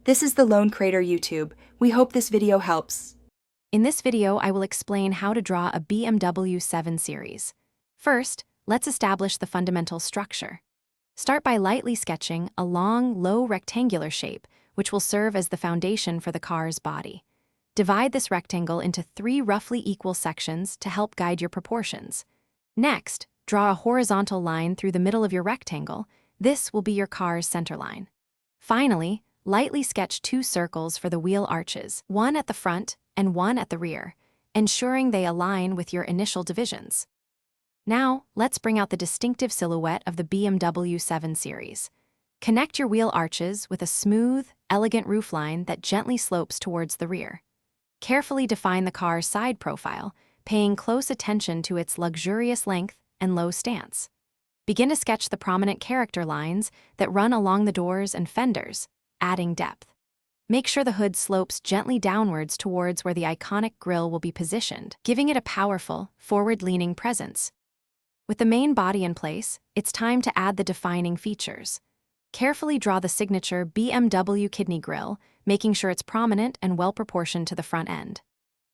This is the Lone Crater YouTube. We hope this video helps. In this video, I will explain how to draw a BMW 7 Series. First, let's establish the fundamental structure. Start by lightly sketching a long, low rectangular shape, which will serve as the foundation for the car's body. Divide this rectangle into 3 roughly equal sections to help guide your proportions. Next, draw a horizontal line through the middle of your rectangle. This will be your car's center line. Finally, lightly sketch 2 circles for the wheel arches, one at the front and one at the rear, ensuring they align with your initial divisions. Now, let's bring out the distinctive silhouette of the BMW 7 Series. Connect your wheel arches with a smooth, elegant roofline that gently slopes towards the rear. Carefully define the car's side profile, paying close attention to its luxurious length and low stance. Begin to sketch the prominent character lines that run along the doors and fenders, adding depth. Make sure the hood slopes gently downwards towards where the iconic grille will be positioned, giving it a powerful, forward-leaning presence. With the main body in place, it's time to add the defining features. Carefully draw the signature BMW kidney grille, making sure it's prominent and well-proportioned to the front end.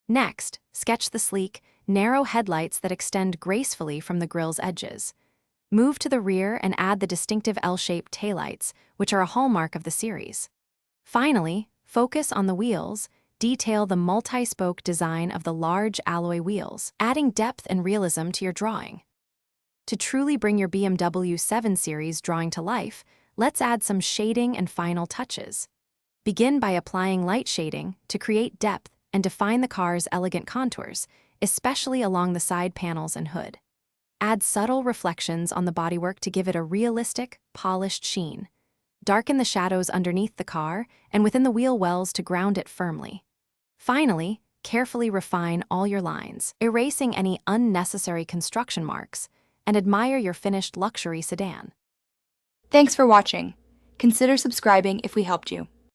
Next, sketch the sleek, narrow headlights that extend gracefully from the grille's edges. Move to the rear and add the distinctive L-shaped taillights, which are a hallmark of the series. Finally, focus on the wheels, detail the multi-spoke design of the large alloy wheels, adding depth and realism to your drawing. To truly bring your BMW 7 Series drawing to life, let's add some shading and final touches. Begin by applying light shading to create depth and define the car's elegant contours, especially along the side panels and hood. Add subtle reflections on the bodywork to give it a realistic, polished sheen. Darken the shadows underneath the car and within the wheel wells to ground it firmly. Finally, carefully refine all your lines, erasing any unnecessary construction marks, and admire your finished luxury sedan. Thanks for watching. Consider subscribing if we helped you.